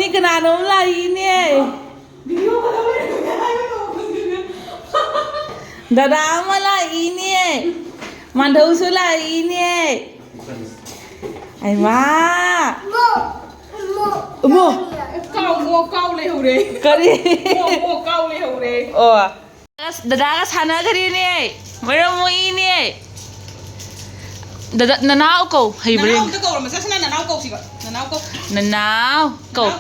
ini kena lagi nih. Dada malah ini. Mandau sulah ini. Ai ma. Mo. Kau leh ure. Kari. Kau leh ure. Oh. Dada ka sana kari ni. Meron mo ini. Dada nanao ko. Hay bring. Nanau kau, masa sana nanau kau sih kak. Nanau kau. Nanao ko.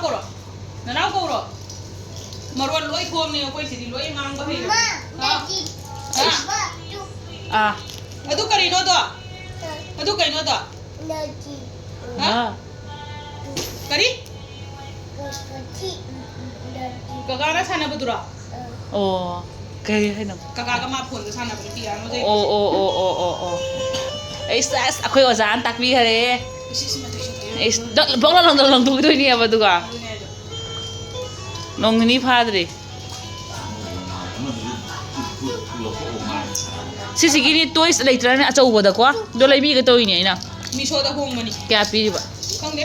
Nanau kau ro. Maruan loi kuam ni aku isi loi ngang bah ini. Ah. Aduh kari no to. Aduh kari no to. Kari? Kakak na sana betul. Oh. Kaya hay na. Kakak ma phone sana betul ya. Oh. Is ako yung saan takbi hari. Is bokla lang tu ini apa tu ka? Nong ini padre. Sisi gini toys later na acaw boda ko. Do lai bi ka to ini ina. Miso da hong mani. Kaya pi ba? Kang deh.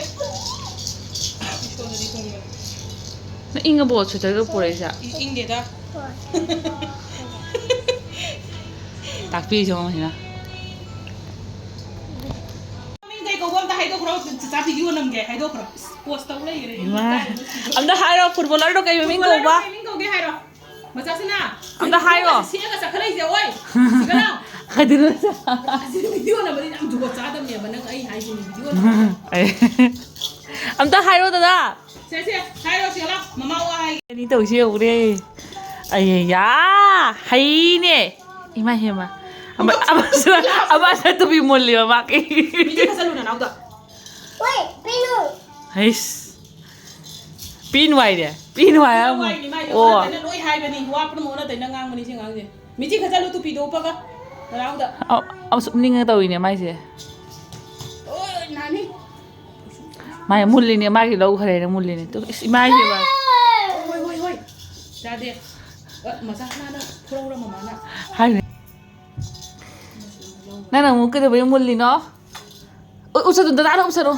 Miso da di hong mani. Na inga bo chu ta ko pure sa. Ing deh dah. Takbi jong ina. Kau buat dah itu kerana cepat video nam gaya itu kerana post tahu lah ini. Wah. Amda hairo footballer do kay ming ko ba? Ming kau gaya hairo. Macam sana. Amda hairo. Siapa sakala ini awai. Sekarang. Kadiro sa. Asyik video nam beri am juga cakap ni abang ay hai ini video. Amda hairo da. Saya hairo siapa? Mama awai. Ni to siya ure. Ay ya. Hai ni. Ima hema. Aba sa tu bimoli ba maki. Ini kasal lu na nauda. Wait, Pinu. Hais. Pinwai dia. Pinwai am. Oh. Tanya loi hai bani. Wah pun mau na tanya ngang mani sih ngang je. Miji kasal lu tu video apa ka? Nauda. Am sum ning tahu ini mai se. Oh nani. Mai mulli ni mai lau khare na mulli ni. Tu mai se ba. Woi. Jadi. Masa sana pura mama na. Hai. Nana mo kada ba yung mulli no? Usa dun dada usa no.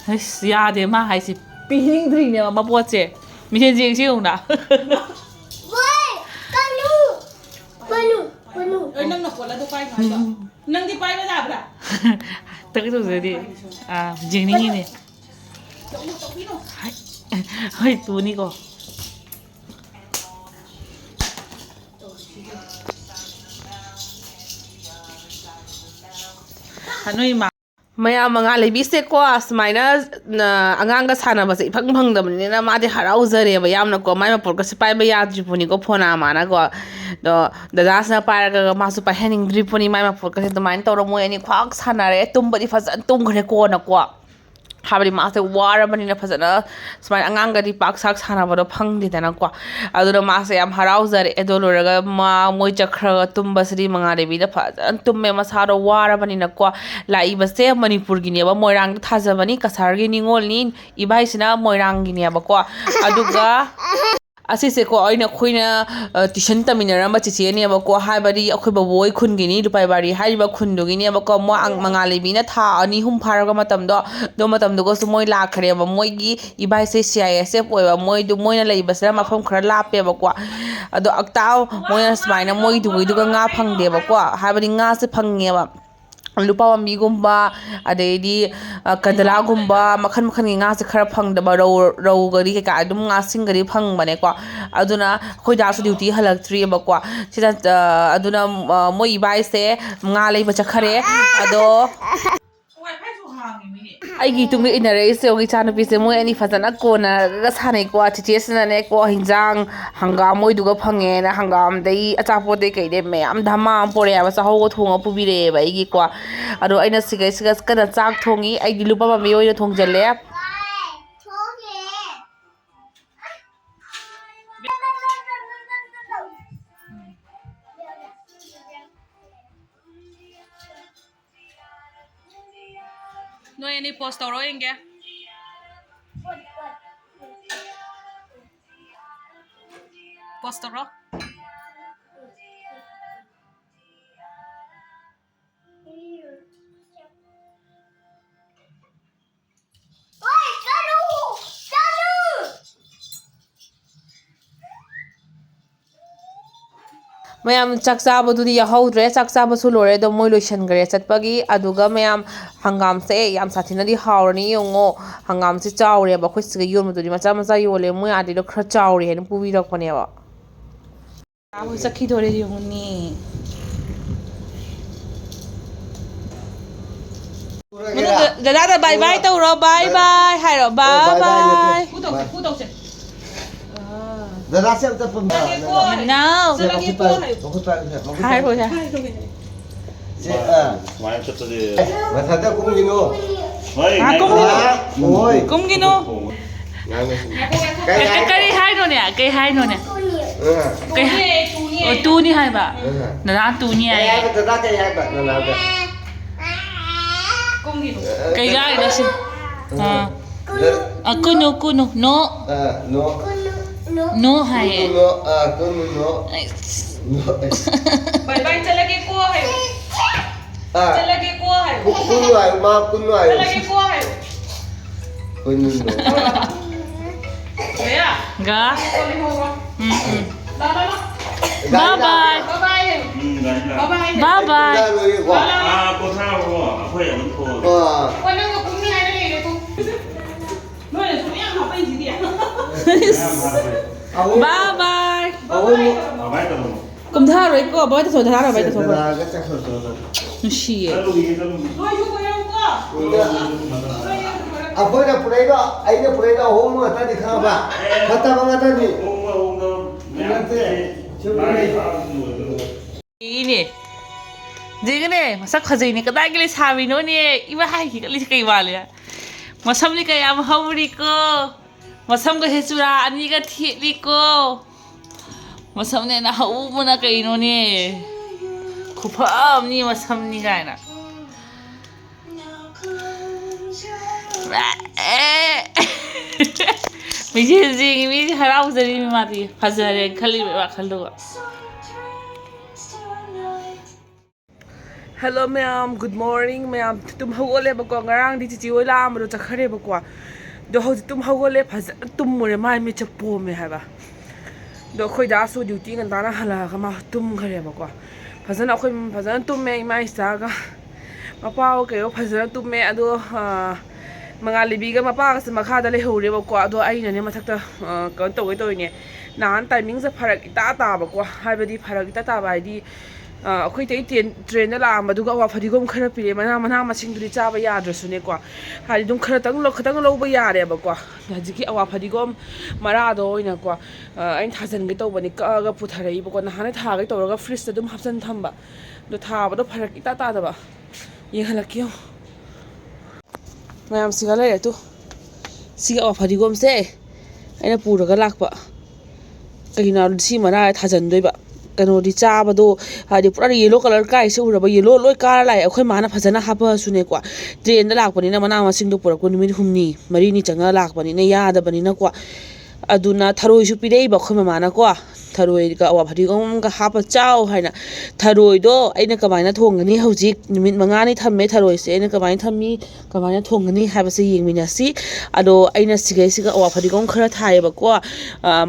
Ai ya de ma hai si piling dri ne ma po che. Mi chen jing siu na. Wait, Panu. Nang nak wala tu pai ngai ba. Nang di pai ba dah. Tak tu jadi. Jing ni ni. Hai tu ni ko. Hanoi ma maya manga lebise ko asmaina na anganga sana base phang dam ni na ma de harau zare ba yamna ko mai ma por ko sipai ba ya ji puni ko phona ma na ko do da sa pa ga ma su pa hening dri puni mai ma por ko se to mai to ro mo ani khwak sana re tum ba di fa tum khre ko na ko habari ma se war ba ni na fa na smai anganga di pak sak sana ba do phang di da na ko adu do ma se am harau zare e do lo ga ma moi chakra tum ba sri manga de bi da fa tum me ma sa do war ba ni na ko lai ba se manipur gi ne ba moirang tha ja bani kasar gi ningol ni ibai sina moirang gi ne ba ko aduga asi se ko aina khoina tuition taminara ma chichi ne ba ko ha bari akhoi ba boi khun gi ni rupai bari hai ba khun du gi ne ba ko mo ang mangali bi na tha ani hum phar ga matam do ko su moi la khare ba moi gi ibai se CISF oi ba moi du moi na lei ba sa ma pham khara la pe ba ko ado aktaw moi na smaina moi du ga nga phang de ba ko ha bari nga se phang nge ba lupa wamigumba adedi kadalagumba makhan nga se khara phang da ro gari ka adum nga sing gari phang bane ko aduna khoi da su duty halak tri ba ko sida aduna moi bai se nga lei ba chakhare ado aigi tung ina re se ogi chana pi se moi ani fazana ko na ga sanai ko TTS na ne ko hinjang hangam moi duga phange na hangam dei achapo de kai de me am dhama pore ya sa ho thonga pu bi re ba igi ko aro aina sigai kana chak thongi aigi lupa ma mi oi thong jale no any post toro inge post toro ꯃꯌꯥꯝ ꯆꯥꯛ ꯆꯥꯕꯗꯨꯗꯤ ꯌꯥꯎꯍꯧꯗ꯭ꯔꯦ ꯆꯥꯛ ꯆꯥꯕꯁꯨ ꯂꯣꯏꯔꯦ ꯑꯗꯣ ꯃꯣꯏ ꯂꯣꯏꯁꯟꯈ꯭ꯔꯦ ꯆꯠꯄꯒꯤ ꯑꯗꯨꯒ ꯃꯌꯥꯝ ꯍꯪꯒꯥꯝꯁꯦ ꯌꯥꯝ ꯁꯥꯊꯤꯅꯗꯤ ꯍꯥꯎꯔꯅꯤ ꯌꯦꯡꯉꯣ ꯍꯪꯒꯥꯝꯁꯦ ꯆꯥꯎꯔꯦꯕ ꯑꯩꯈꯣꯏ ꯁꯤꯒ ꯌꯣꯟꯕꯗꯨꯗꯤ ꯃꯆꯥ ꯃꯆꯥ ꯌꯣꯜꯂꯦ ꯃꯣꯏ ꯑꯥꯗꯤꯗꯣ ꯈꯔ ꯆꯥꯎꯔꯦ ꯍꯥꯏꯅ ꯄꯨꯕꯤꯔꯛꯄꯅꯦꯕ ꯑꯩꯈꯣꯏ ꯆꯠꯈꯤꯗꯣꯔꯦ ꯌꯦꯡꯉꯨꯅꯦ ꯗꯗꯥꯗ ꯕꯥꯏ ꯕꯥꯏ ꯇꯧꯔꯣ ꯕꯥꯏ ꯕꯥꯏ ꯍꯥꯏꯔꯣ ꯕꯥꯏ ꯕꯥꯏ ꯄꯨ ꯇꯧꯁꯦ Dada siap telepon. ꯅꯅꯥꯎ ꯍꯥꯏꯔꯣ ꯌꯥ 많이 쳤더니 Masada kumgino. 어이 Oi. ꯀꯨꯝꯒꯤꯅꯣ ꯀꯔꯤ ꯍꯥꯏꯅꯣꯅꯦ ꯀꯩ ꯍꯥꯏꯅꯣꯅꯦ ꯇꯨꯅꯤ ꯍꯥꯏꯕ ꯗꯗꯥ ꯇꯨꯅꯤ ꯍꯥꯏ Dada kayak apa? Nana. ꯀꯩ ꯌꯥꯔꯤꯅꯣ ꯁꯤ ꯀꯨꯅꯨ ꯀꯨꯅꯨ ꯅꯣ No. ꯅꯣ ꯍꯥꯏꯌꯦ No. Kuno no. ꯕꯥꯏ ꯕꯥꯏ ꯆꯠꯂꯒꯦꯀꯣ ꯍꯥꯏꯌꯣ ꯆꯠꯂꯒꯦꯀꯣ ꯍꯥꯏꯌꯣ Kuno ayo ma kuno ayo. ꯆꯠꯂꯒꯦꯀꯣ ꯍꯥꯏꯌꯣ Kuno no. ꯕꯌꯥ ꯒ ꯀꯣꯜ ꯂꯩꯍꯧꯔꯣ ꯂꯥ ꯂꯥ ꯂꯥ ꯕꯥꯏ ꯕꯥꯏ ꯕꯥꯏ ꯕꯥꯏ ꯍꯥꯏꯌꯣ ꯕꯥꯏ ꯕꯥꯏ ꯕꯥꯏ ꯕꯥꯏ 아 고생하고 아빠야 놓고 ꯍꯣꯏ ꯅꯪꯒ ꯀꯨꯝꯅꯤ ꯍꯥꯏꯅ ꯂꯩꯔꯦ ꯀꯨꯝ ꯅꯣꯏꯅꯁꯨ ꯃꯌꯥꯝ ꯍꯥꯞꯄꯛꯏꯁꯤꯗꯤ ꯕꯥꯏ ꯕꯥꯏ 많이 떠먹어 ꯀꯨꯝꯊꯔꯣꯏꯀꯣ ꯕꯣꯏ ꯇꯁꯣ ꯊꯥꯔꯣꯏ ꯕꯣꯏ ꯇꯁꯣ Dada kacak sono. ꯅꯨꯡꯁꯤꯌꯦ ꯅꯣꯏꯁꯨ ꯀꯣꯏꯔꯛꯎꯀꯣ Apoy na puraido. Ay na puraido home mo tadi khaba. Kata banga tadi. 이네 지금네 마삭 화제이네 그다길래 사비노네 이봐 하이기 걸리 그이 말이야 마삼니까 야무 하우리고 마삼가 해주라 아니가 티리고 마삼네 나 하우무나 그이노네 쿠파엄니 마삼니가 이나 미지지 미지 할아버지 마디 가자래 칼리 와 칼로가 Hello ma'am, good morning ma'am. Tum hawole ba ko ngarang di chichi wala amro chakhare ba ko. Do ho tum hawole phaz tum more mai mi chapo me ha ba. Do khoi da su duty ngan dana hala ka ma tum khare ba ko. Phazana khoi phazana tum me mai sa ga. Ma pa o ke o phazana tum me ado mangali bi ga ma pa ka makha da le hore ba ko ado ai na ne mathakta kon to ne. Nan timing sa pharak ita ta ba ko. Haibadi pharak ita ta ba di ꯑꯩꯈꯣꯏ ꯇ꯭ꯔꯦꯟꯗ ꯂꯥꯛꯑꯝꯕꯗꯨꯒ ꯑꯋꯥ ꯐꯗꯤꯒꯣꯝ ꯈꯔ ꯄꯤꯔꯦ ꯃꯅꯥ ꯃꯁꯤꯡꯗꯨꯗꯤ ꯆꯥꯕ ꯌꯥꯗ꯭ꯔꯁꯨꯅꯦꯀꯣ ꯍꯥꯏꯗꯤ ꯑꯗꯨꯝ ꯈꯇꯪ ꯂꯧꯕ ꯌꯥꯔꯦꯕꯀꯣ ꯍꯧꯖꯤꯛꯀꯤ ꯑꯋꯥ ꯐꯗꯤꯒꯣꯝ ꯃꯔꯥꯗꯣ ꯑꯣꯏꯅꯀꯣ ꯑꯩꯅ ꯊꯥꯖꯟꯒꯦ ꯇꯧꯕꯅꯤ ꯀꯛꯑꯒ ꯄꯨꯊꯔꯛꯏꯕꯀꯣ ꯅꯍꯥꯟꯅ ꯊꯥꯒꯦ ꯇꯧꯔꯒ ꯐ꯭ꯔꯤꯖꯇ ꯑꯗꯨꯝ ꯍꯥꯞꯆꯟ ꯊꯝꯕ ꯑꯗꯣ ꯊꯥꯕꯗꯣ ꯐꯔꯛ ꯏꯇꯥ ꯇꯥꯗꯕ ꯌꯦꯡꯍꯜꯂꯛꯀꯦ ꯃꯌꯥꯝ ꯁꯤꯒ ꯂꯩꯔꯦ ꯇꯨ ꯁꯤꯒꯤ ꯑꯋꯥ ꯐꯗꯤꯒꯣꯝꯁꯦ ꯑꯩꯅ ꯄꯨꯔꯒ ꯂꯥꯛꯄ ꯀꯩꯒꯤꯅꯣ ꯁꯤ ꯃꯔꯥ ꯊꯥꯖꯟꯗꯣꯏꯕ ꯀꯩꯅꯣꯗꯤ ꯆꯥꯕꯗꯣ ꯍꯥꯏꯗꯤ ꯄꯨꯔꯥ ꯌꯦꯂꯣ ꯀꯂꯔ ꯀꯥꯏꯁꯦ ꯎꯔꯕ ꯌꯦꯂꯣ ꯂꯣꯏ ꯀꯥꯔ ꯂꯥꯛꯑꯦ ꯑꯩꯈꯣꯏ ꯃꯥꯅ ꯐꯖꯅ ꯍꯥꯞꯄꯁꯨꯅꯦꯀꯣ ꯇ꯭ꯔꯦꯟꯗ ꯂꯥꯛꯄꯅꯤꯅ ꯃꯅꯥ ꯃꯁꯤꯡꯗꯣ ꯄꯨꯔꯛꯄ ꯅꯨꯃꯤꯠ 4-4 ꯆꯪꯉ ꯂꯥꯛꯄꯅꯤꯅ ꯌꯥꯗꯕꯅꯤꯅꯀꯣ ꯑꯗꯨꯅ ꯊꯔꯣꯏꯁꯨ ꯄꯤꯔꯛꯏꯕ ꯑꯩꯈꯣꯏ ꯃꯃꯥꯅꯀꯣ ꯊꯔꯣꯏꯒ ꯑꯋꯥ ꯐꯗꯤꯒꯣꯝꯒ ꯍꯥꯞꯄ ꯆꯥꯎ ꯍꯥꯏꯅ ꯊꯔꯣꯏꯗꯣ ꯑꯩꯅ ꯀꯃꯥꯏꯅ ꯊꯣꯡꯒꯅꯤ ꯍꯧꯖꯤꯛ ꯅꯨꯃꯤꯠ 5ꯅꯤ ꯊꯝꯃꯦ ꯊꯔꯣꯏꯁꯦ ꯑꯩꯅ ꯀꯃꯥꯏꯅ ꯊꯝꯃꯤ ꯀꯃꯥꯏꯅ ꯊꯣꯡꯒꯅꯤ ꯍꯥꯏꯕꯁꯦ ꯌꯦꯡꯃꯤꯟꯅꯁꯤ ꯑꯗꯣ ꯑꯩꯅ ꯁꯤꯒꯩꯁꯤꯒ ꯑꯋꯥ ꯐꯗꯤꯒꯣꯝ ꯈꯔ ꯊꯥꯏꯌꯦꯕꯀꯣ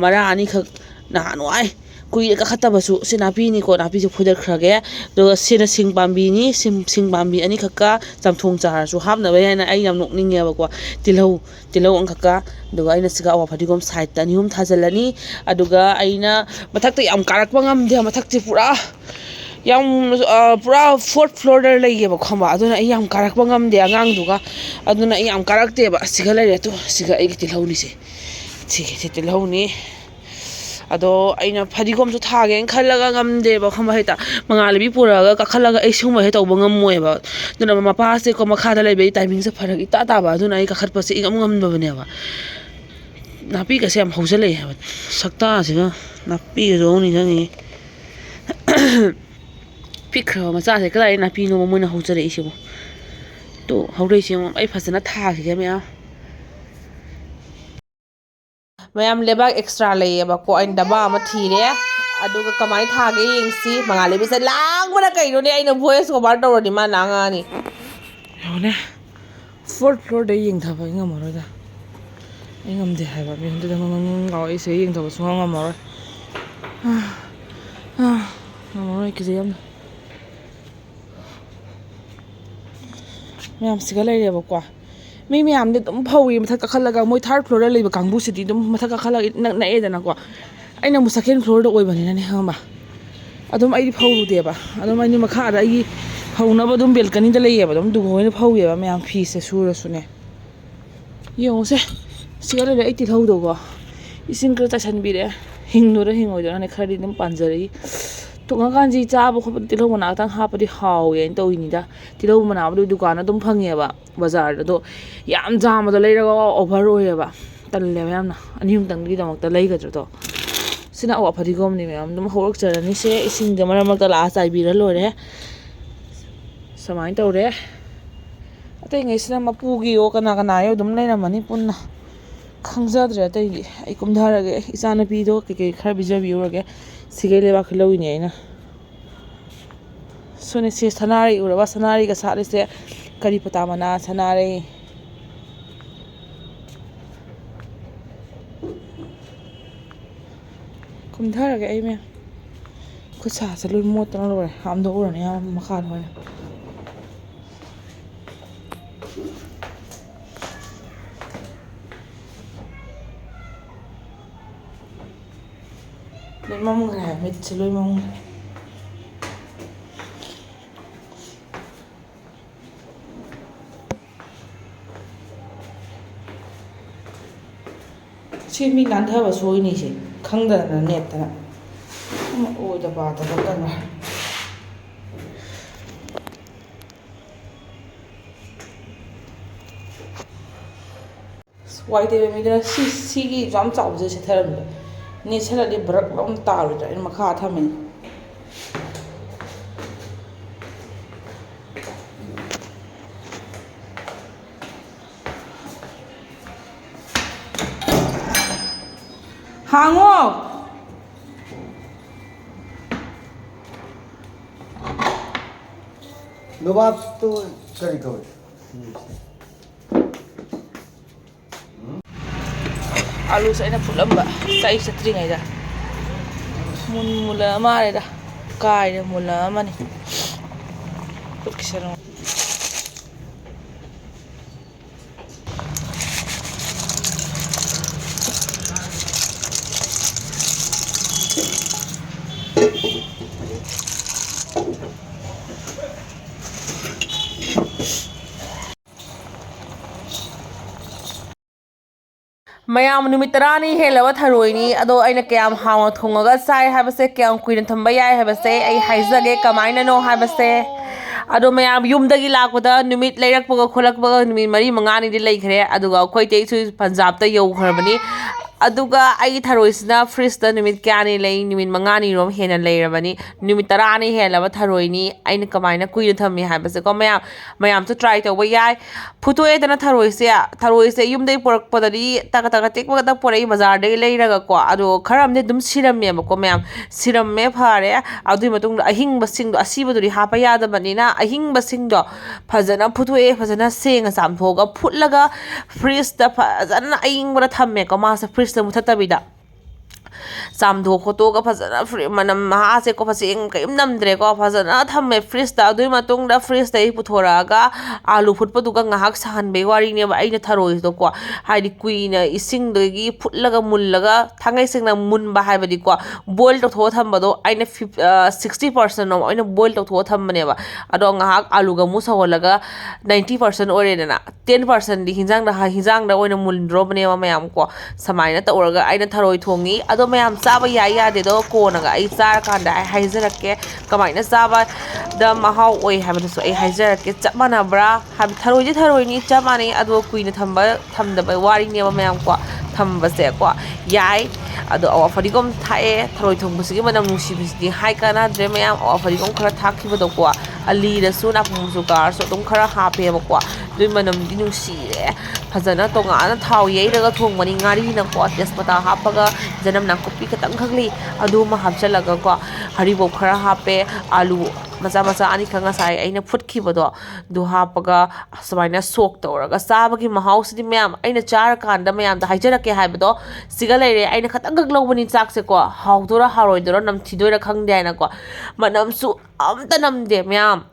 ꯃꯔꯥ 2ꯈꯛ ꯅꯍꯥꯟꯋꯥꯏ ꯀꯨꯏꯔꯦ ꯀꯛꯈꯠꯇꯕꯁꯨ ꯁꯤ ꯅꯥꯄꯤꯅꯤꯀꯣ ꯅꯥꯄꯤꯁꯦ ꯐꯣꯏꯗꯠꯈ꯭ꯔꯒꯦ ꯑꯗꯨꯒ ꯁꯤꯅ ꯁꯤꯡ ꯄꯥꯝꯕꯤꯅꯤ ꯁꯤꯡ ꯄꯥꯝꯕꯤ 2ꯈꯛꯀ ꯆꯝꯊꯣꯡ ꯆꯥꯔꯁꯨ ꯍꯥꯞꯅꯕ ꯌꯥꯏꯅ ꯑꯩ ꯌꯥꯝ ꯅꯣꯛꯅꯤꯡꯉꯦꯕꯀꯣ ꯇꯤꯜꯍꯧ 2ꯈꯛꯀ ꯑꯗꯨꯒ ꯑꯩꯅ ꯁꯤꯒ ꯑꯋꯥ ꯐꯗꯤꯒꯣꯝ ꯁꯥꯏꯗꯇ 2 ꯊꯥꯖꯤꯜꯂꯅꯤ ꯑꯗꯨꯒ ꯑꯩꯅ ꯃꯊꯛꯇ ꯌꯥꯝ ꯀꯥꯔꯛꯄ ꯉꯝꯗꯦ ꯃꯊꯛꯁꯦ ꯄꯨꯔꯥ ꯌꯥꯝ ꯄꯨꯔꯥ 4th ꯐ꯭ꯂꯣꯔꯗ ꯂꯩꯌꯦꯕ ꯈꯪꯕ ꯑꯗꯨꯅ ꯑꯩ ꯌꯥꯝ ꯀꯥꯔꯛꯄ ꯉꯝꯗꯦ ꯑꯉꯥꯡꯗꯨꯒ ꯑꯗꯨꯅ ꯑꯩ ꯌꯥꯝ ꯀꯥꯔꯛꯇꯦꯕ ꯁꯤꯒ ꯂꯩꯔꯦ ꯇꯨ ꯁꯤꯒ ꯑꯩꯒꯤ ꯇꯤꯜꯍꯧꯅꯤꯁꯦ ꯁꯤꯒꯤꯁꯦ ꯇꯤꯜꯍꯧꯅꯤ ꯑꯗꯣ ꯑꯩꯅ ꯐꯗꯤꯒꯣꯝꯁꯨ ꯊꯥꯒꯦꯅ ꯈꯜꯂꯒ ꯉꯝꯗꯦꯕ ꯈꯪꯕ ꯍꯦꯛꯇ ꯃꯉꯥꯜꯂꯩꯕꯤ ꯄꯨꯔꯛꯑꯒ ꯀꯥꯈꯠꯂꯒ ꯑꯩ ꯁꯤꯒꯨꯝꯕ ꯍꯦꯛ ꯇꯧꯕ ꯉꯝꯃꯣꯏꯕ ꯑꯗꯨꯅ ꯃꯄꯥꯁꯦꯀꯣ ꯃꯈꯥꯗ ꯂꯩꯕꯒꯤ ꯇꯥꯏꯃꯤꯡꯁꯦ ꯐꯔꯛ ꯏꯇꯥ ꯇꯥꯕ ꯑꯗꯨꯅ ꯑꯩ ꯀꯥꯈꯠꯄꯁꯦ ꯉꯝꯗꯕꯅꯦꯕ ꯅꯥꯄꯤꯒꯁꯦ ꯌꯥꯝ ꯍꯧꯖꯜꯂꯛꯑꯦ ꯍꯥꯏꯕ ꯁꯛꯇꯥꯁꯤꯒ ꯅꯥꯄꯤꯒꯁꯨ ꯍꯧꯅꯤꯡꯉꯤ ꯄꯤꯛꯈ꯭ꯔꯕ ꯃꯆꯥꯁꯦ ꯀꯗꯥꯏꯗ ꯅꯥꯄꯤꯅꯣꯕ ꯃꯣꯏꯅ ꯍꯧꯖꯔꯛꯏꯁꯤꯕꯨ ꯇꯣ ꯍꯧꯔꯛꯏꯁꯤ ꯑꯩ ꯐꯖꯅ ꯊꯥꯈꯤꯒꯦ ꯃꯌꯥꯝ ꯂꯩꯕꯥꯛ ꯑꯦꯛꯁꯇ꯭ꯔꯥ ꯂꯩꯌꯦꯕꯀꯣ ꯑꯩꯅ ꯗꯕꯥ ꯑꯃ ꯊꯤꯔꯦ ꯑꯗꯨꯒ ꯀꯃꯥꯏꯅ ꯊꯥꯒꯦ ꯌꯦꯡꯁꯤ ꯃꯉꯥꯜꯂꯩꯕꯤꯁꯦ ꯂꯥꯡꯕꯅ ꯀꯩꯅꯣꯅꯦ ꯑꯩꯅ ꯚꯣꯏꯁ ꯀꯣꯚꯔ ꯇꯧꯔꯗꯤ ꯃꯥ ꯂꯥꯡꯉꯛꯑꯅꯤ ꯌꯦꯡꯉꯨꯅꯦ 4th ꯐ꯭ꯂꯣꯔꯗ ꯌꯦꯡꯊꯕ ꯑꯩ ꯉꯝꯃꯔꯣꯏꯗ ꯑꯩ ꯉꯝꯗꯦ ꯍꯥꯏꯕ ꯃꯤꯍꯨꯟꯗꯨꯗ ꯂꯥꯎꯔꯛꯏꯁꯦ ꯌꯦꯡꯊꯕ ꯁꯨꯡꯉꯝ ꯉꯝꯃꯔꯣꯏ ꯃꯔꯣꯏ ꯀꯤꯖꯩ ꯌꯥꯝꯅ ꯃꯌꯥꯝꯁꯤꯒ ꯂꯩꯔꯦꯕꯀꯣ ꯃꯤ ꯃꯌꯥꯝꯗꯤ ꯑꯗꯨꯝ ꯐꯧꯏ ꯃꯊꯛ ꯀꯥꯈꯠꯂꯒ ꯃꯣꯏ ꯊꯥꯔꯠ ꯐ꯭ꯂꯣꯔꯗ ꯂꯩꯕ ꯀꯥꯡꯕꯨꯁꯤꯗꯤ ꯑꯗꯨꯝ ꯃꯊꯛ ꯀꯥꯈꯠꯂꯒ ꯅꯛꯑꯦꯗꯅꯀꯣ ꯑꯩꯅ ꯑꯃꯨꯛ ꯁꯦꯀꯦꯟ ꯐ꯭ꯂꯣꯔꯗ ꯑꯣꯏꯕꯅꯤꯅꯅꯦ ꯈꯪꯕ ꯑꯗꯨꯝ ꯑꯩꯗꯤ ꯐꯧꯔꯨꯗꯦꯕ ꯑꯗꯨꯝ ꯑꯩꯗꯤ ꯃꯈꯥꯗ ꯑꯩꯒꯤ ꯐꯧꯅꯕ ꯑꯗꯨꯝ ꯕꯦꯜꯀꯅꯤꯗ ꯂꯩꯌꯦꯕ ꯑꯗꯨꯝ ꯗꯨꯒ ꯍꯣꯏꯅ ꯐꯧꯋꯦꯕ ꯃꯌꯥꯝ ꯐꯤꯁꯦ ꯁꯨꯔꯁꯨꯅꯦ ꯌꯦꯡꯉꯨꯁꯦ ꯁꯤꯒ ꯂꯩꯔꯦ ꯑꯩ ꯇꯤꯜꯍꯧꯗꯣꯀꯣ ꯏꯁꯤꯡ ꯈꯔ ꯆꯥꯏꯁꯟꯕꯤꯔꯦ ꯍꯤꯡꯗꯣꯏꯔꯥ ꯍꯤꯡꯉꯣꯏꯗꯣꯏꯔꯥꯅꯦ ꯈꯔꯗꯤ ꯑꯗꯨꯝ ꯄꯥꯟꯖꯔꯛꯏ ꯇꯣꯡꯉꯀꯥꯟꯁꯤ ꯆꯥꯕ ꯈꯣꯠꯄ ꯇꯤꯜꯍꯧ ꯃꯅꯥ ꯈꯛꯇꯪ ꯍꯥꯞꯄꯗꯤ ꯍꯥꯎꯋꯦꯅ ꯇꯧꯔꯤꯅꯤꯗ ꯇꯤꯜꯍꯧ ꯃꯅꯥꯕꯨꯗꯤ ꯗꯨꯀꯥꯟꯗ ꯑꯗꯨꯝ ꯐꯪꯉꯦꯕ ꯕꯖꯥꯔꯗ ꯑꯗꯣ ꯌꯥꯝ ꯖꯥꯝꯕꯗꯣ ꯂꯩꯔꯒ ꯑꯣꯚꯔ ꯑꯣꯏꯌꯦꯕ ꯇꯜꯂꯦꯕ ꯌꯥꯝꯅ ꯑꯅꯤ ꯑꯍꯨꯝꯇꯪꯒꯤꯗꯃꯛꯇ ꯂꯩꯒꯗ꯭ꯔꯗꯣ ꯁꯤꯅ ꯑꯋꯥ ꯐꯗꯤꯒꯣꯝꯅꯤ ꯃꯌꯥꯝ ꯑꯗꯨꯝ ꯍꯧꯔꯛꯆꯔꯅꯤꯁꯦ ꯏꯁꯤꯡꯗ ꯃꯔꯛ ꯃꯔꯛꯇ ꯂꯥꯛꯑ ꯆꯥꯏꯕꯤꯔ ꯂꯣꯏꯔꯦ ꯁꯨꯃꯥꯏꯅ ꯇꯧꯔꯦ ꯑꯇꯩꯉꯩꯁꯤꯅ ꯃꯄꯨꯒꯤꯌꯣ ꯀꯅꯥ ꯀꯅꯥꯌꯣ ꯑꯗꯨꯝ ꯂꯩꯔꯝꯃꯅꯤ ꯄꯨꯟꯅ ꯈꯪꯖꯗ꯭ꯔꯦ ꯑꯇꯩꯗꯤ ꯑꯩ ꯀꯨꯝꯊꯔꯒꯦ ꯏꯆꯥꯅꯨꯄꯤꯗꯣ ꯀꯩꯀꯩ ꯈꯔ ꯄꯤꯖꯕꯤꯎꯔꯒꯦ ꯁꯤꯒꯩ ꯂꯩꯕꯥꯛ ꯂꯧꯏꯅꯦ ꯑꯩꯅ ꯁꯨꯅꯤ ꯁꯤ ꯁꯅꯥꯔꯩ ꯎꯔꯕ ꯁꯅꯥꯔꯩꯒ ꯁꯥꯠꯂꯤꯁꯦ ꯀꯔꯤ ꯄꯇꯥ ꯃꯅꯥ ꯁꯅꯥꯔꯩ ꯀꯨꯝꯊꯔꯒꯦ ꯑꯩ ꯃꯌꯥꯝ ꯈꯨꯠ ꯁꯥꯁꯦ ꯂꯣꯏ ꯃꯣꯠꯇꯅ ꯂꯣꯏꯔꯦ ꯍꯥꯝꯗꯣꯛꯎꯔꯅꯤ ꯌꯥꯝ ꯃꯈꯥꯗ ꯑꯣꯏꯅ lối mông gà mít chỉ lối mông ꯁꯤ ꯃꯤ ꯅꯥꯟꯊꯕ ꯁꯣꯏꯅꯤꯁꯦ ꯈꯪꯗꯅ ꯅꯦꯠꯇꯅ ꯑꯣꯏꯗ ꯄꯥꯗꯕ ꯀꯩꯅꯣ ꯋꯥꯏ ꯇꯩꯕ ꯃꯤꯗꯨꯅ ꯁꯤꯒꯤ ꯌꯥꯝ ꯆꯥꯎꯕꯁꯦ ꯁꯦꯠꯊꯔꯝꯃꯤꯕ ꯅꯦꯠꯁꯜꯂꯗꯤ ꯕ꯭ꯔꯛ ꯂꯥꯎꯅ ꯇꯥꯔꯣꯏꯗ꯭ꯔꯥ ꯑꯩꯅ ꯃꯈꯥ ꯊꯝꯃꯤꯅꯤ ꯍꯥꯡꯉꯣ ꯅꯣꯕꯥꯞꯇꯣ ꯀꯔꯤ ꯀꯧꯏ ꯑꯂꯨꯁꯦ ꯑꯩꯅ ꯐꯨꯠꯂꯝꯕ ꯆꯥꯛ ꯆꯠꯇ꯭ꯔꯤꯉꯩꯗ ꯃꯨꯜꯂ ꯃꯥꯜꯂꯦꯗ ꯀꯥꯏꯔꯦ ꯃꯨꯜꯂꯛꯑꯃꯅꯤ ꯐꯨꯠꯈꯤꯁꯅꯨ ꯃꯌꯥꯝ ꯅꯨꯃꯤꯠ 10ꯅꯤ ꯍꯦꯜꯂꯕ ꯊꯔꯣꯏꯅꯤ ꯑꯗꯣ ꯑꯩꯅ ꯀꯌꯥꯝ ꯍꯥꯎꯅ ꯊꯣꯡꯉꯒ ꯆꯥꯏ ꯍꯥꯏꯕꯁꯦ ꯀꯌꯥꯝ ꯀꯨꯏꯅ ꯊꯝꯕ ꯌꯥꯏ ꯍꯥꯏꯕꯁꯦ ꯑꯩ ꯍꯥꯏꯖꯒꯦ ꯀꯃꯥꯏꯅꯅꯣ ꯍꯥꯏꯕꯁꯦ ꯑꯗꯣ ꯃꯌꯥꯝ ꯌꯨꯝꯗꯒꯤ ꯂꯥꯛꯄꯗ ꯅꯨꯃꯤꯠ ꯂꯩꯔꯛꯄꯒ ꯈꯣꯠꯂꯛꯄꯒ ꯅꯨꯃꯤꯠ 4-5 ꯂꯩꯈ꯭ꯔꯦ ꯑꯗꯨꯒ ꯑꯩꯈꯣꯏ ꯇꯩꯁꯨ ꯄꯟꯖꯥꯕꯇ ꯌꯧꯈ꯭ꯔꯕꯅꯤ ꯑꯗꯨꯒ ꯑꯩꯒꯤ ꯊꯔꯣꯏꯁꯤꯅ ꯐ꯭ꯔꯤꯖꯇ ꯅꯨꯃꯤꯠ ꯀꯌꯥꯅꯤ ꯂꯩ ꯅꯨꯃꯤꯠ 5-6ꯔꯣꯝ ꯍꯦꯟꯅ ꯂꯩꯔꯕꯅꯤ ꯅꯨꯃꯤꯠ 10ꯅꯤ ꯍꯦꯜꯂꯕ ꯊꯔꯣꯏꯅꯤ ꯑꯩꯅꯀꯃꯥꯏꯅ ꯀꯨꯏꯅ ꯊꯝꯃꯤ ꯍꯥꯏꯕꯁꯦꯀꯣ ꯃꯌꯥꯝꯁꯨ ꯇ꯭ꯔꯥꯏ ꯇꯧꯕ ꯌꯥꯏ ꯐꯨꯠꯇꯣꯛꯑꯦꯗꯅ ꯊꯔꯣꯏꯁꯦ ꯌꯨꯝꯗꯒꯤ ꯄꯨꯔꯛꯄꯗꯗꯤ ꯇꯒ ꯇꯦꯛꯄꯒ ꯄꯨꯔꯛꯏ ꯕꯖꯥꯔꯗꯒꯤ ꯂꯩꯔꯒꯀꯣ ꯑꯗꯣ ꯈꯔ ꯑꯃꯗꯤ ꯑꯗꯨꯝ ꯁꯤꯔꯝꯃꯦꯕꯀꯣ ꯃꯌꯥꯝ ꯁꯤꯔꯝꯃꯦ ꯐꯔꯦ ꯑꯗꯨꯒꯤ ꯃꯇꯨꯡꯗ ꯑꯍꯤꯡꯕꯁꯤꯡꯗꯣ ꯑꯁꯤꯕꯗꯨꯗꯤ ꯍꯥꯞꯄ ꯌꯥꯗꯕꯅꯤꯅ ꯑꯍꯤꯡꯕꯁꯤꯡꯗꯣ ꯐꯖꯅ ꯐꯨꯠꯇꯣꯛꯑꯦ ꯐꯖꯅ ꯁꯦꯡꯅ ꯆꯥꯝꯊꯣꯛꯑꯒ ꯐꯨꯠꯂꯒ ꯐ꯭ꯔꯤꯖꯇ ꯐꯖꯅ ꯑꯌꯤꯡꯕꯗ ꯊꯝꯃꯦꯀꯣ ꯃꯥꯁꯦ ꯐ꯭ꯔꯤꯖꯇ ꯃꯨꯊꯠꯇꯕꯤꯗ ꯆꯥꯝꯊꯣꯛ ꯈꯣꯠꯇꯣꯛꯑꯒ ꯐꯖꯅ ꯃꯅꯝ ꯃꯍꯥꯁꯦꯀꯣ ꯐꯖꯅ ꯀꯔꯤꯝ ꯅꯝꯗ꯭ꯔꯦꯀꯣ ꯐꯖꯅ ꯊꯝꯃꯦ ꯐ꯭ꯔꯤꯖꯇ ꯑꯗꯨꯒꯤ ꯃꯇꯨꯡꯗ ꯐ꯭ꯔꯤꯖꯇꯒꯤ ꯄꯨꯊꯣꯔꯛꯑꯒ ꯑꯥꯂꯨ ꯐꯨꯠꯄꯗꯨꯒ ꯉꯥꯏꯍꯥꯛ ꯁꯥꯍꯟꯕꯩ ꯋꯥꯔꯤꯅꯦꯕ ꯑꯩꯅ ꯊꯔꯣꯏꯗꯣꯀꯣ ꯍꯥꯏꯗꯤ ꯀꯨꯏꯅ ꯏꯁꯤꯡꯗꯒꯤ ꯐꯨꯠꯂꯒ ꯃꯨꯜꯂꯒ ꯊꯥꯡꯉꯩ ꯁꯦꯡꯅ ꯃꯨꯟꯕ ꯍꯥꯏꯕꯗꯤꯀꯣ ꯕꯣꯏꯜ ꯇꯧꯊꯣꯛꯑ ꯊꯝꯕꯗꯣ ꯑꯩꯅ 60% ꯑꯩꯅ ꯕꯣꯏꯜ ꯇꯧꯊꯣꯛꯑ ꯊꯝꯕꯅꯦꯕ ꯑꯗꯣ ꯉꯥꯏꯍꯥꯛ ꯑꯥꯂꯨꯒ ꯑꯃꯨꯛ ꯁꯧꯍꯜꯂꯒ 90% ꯑꯣꯏꯔꯦꯗꯅ 10%ꯗꯤ ꯍꯤꯟꯖꯥꯡꯗ ꯑꯣꯏꯅ ꯃꯨꯟꯗ꯭ꯔꯣꯕꯅꯦꯕ ꯃꯌꯥꯝ ꯀꯣ ꯁꯨꯃꯥꯏꯅ ꯇꯧꯔꯒ ꯑꯩꯅ ꯊꯔꯣꯏ ꯊꯣꯡꯉꯤ ꯑꯗꯣ ꯃꯌꯥꯝ ꯆꯥꯕ ꯌꯥꯏ ꯌꯥꯗꯦꯗꯣ ꯀꯣꯟꯅꯒ ꯑꯩ ꯆꯥꯔꯀꯥꯟꯗ ꯑꯩ ꯍꯥꯏꯖꯔꯛꯀꯦ ꯀꯃꯥꯏꯅ ꯆꯥꯕꯗ ꯃꯍꯥꯎ ꯑꯣꯏ ꯍꯥꯏꯕꯗꯨꯁꯨ ꯑꯩ ꯍꯥꯏꯖꯔꯛꯀꯦ ꯆꯞ ꯃꯥꯟꯅꯕ꯭ꯔꯥ ꯍꯥꯏꯕꯗꯤ ꯊꯔꯣꯏꯗꯤ ꯊꯔꯣꯏꯅꯤ ꯆꯞ ꯃꯥꯟꯅꯩ ꯑꯗꯣ ꯀꯨꯏꯅ ꯊꯝꯗꯕ ꯋꯥꯔꯤꯅꯦꯕ ꯃꯌꯥꯝ ꯀꯣ ꯊꯝꯕꯁꯦꯀꯣ ꯌꯥꯏ ꯑꯗꯣ ꯑꯋꯥ ꯐꯗꯤꯒꯣꯝ ꯊꯥꯛꯑꯦ ꯊꯔꯣꯏ ꯊꯣꯡꯕꯁꯤꯒꯤ ꯃꯅꯝ ꯅꯨꯡꯁꯤꯕꯁꯤꯗꯤ ꯍꯥꯏ ꯀꯥꯟꯅꯗ꯭ꯔꯦ ꯃꯌꯥꯝ ꯑꯋꯥ ꯐꯗꯤꯒꯣꯝ ꯈꯔ ꯊꯥꯛꯈꯤꯕꯗꯣꯀꯣ ꯑꯂꯤꯔꯁꯨ ꯅꯥꯄꯨꯝꯁꯨ ꯀꯥꯔꯁꯨ ꯑꯗꯨꯝ ꯈꯔ ꯍꯥꯞꯄꯦꯕꯀꯣ ꯑꯗꯨꯏ ꯃꯅꯝꯗꯤ ꯅꯨꯡꯁꯤꯔꯦ ꯐꯖꯅ ꯇꯣꯉꯥꯟꯅ ꯊꯥꯎ ꯌꯩꯔꯒ ꯊꯣꯡꯕꯅꯤ ꯉꯥꯔꯤꯅꯀꯣ ꯇꯦꯖꯄꯇꯥ ꯍꯥꯞꯄꯒ ꯆꯅꯝ ꯅꯥꯀꯨꯞꯄꯤ ꯈꯤꯇꯪ ꯈꯛ ꯑꯗꯨ ꯑꯃ ꯍꯥꯞꯆꯤꯜꯂꯒꯀꯣ ꯍꯔꯤꯕꯣꯞ ꯈꯔ ꯍꯥꯞꯄꯦ ꯑꯥꯂꯨ macha macha ani khanga sai aina phutki bodo du hapaga asmaina sok toraga sabagi mahau sidi myam aina char kanda myam da haijara ke haibado siga leire aina khatang gak lobani chak se ko haudora haroidora namthidora khangde aina ko manam su amta namde myam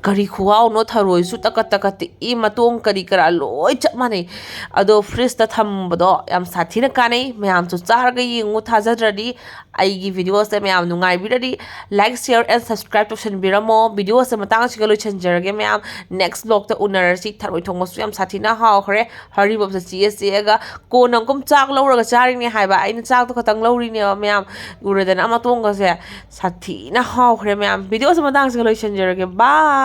kari khuao no tharoi su takat I matong kari kara loi chap mane ado freeze ta thambado yam sathina kanai mayam chu char ga yingu thajadradi ai gi video se mayam nungai biradi like share and subscribe to shan biramo video se matang sigalo chanjarage mayam next vlog ta unarasi tharoi thongmo su yam sathina haw khare hari bob se chi ga ko nam kum chak lawraga charing ne haiba aina chak to khatang lawri ne mayam uradan amatong ga se sathina haw khare mayam video se matang sigalo chanjarage bye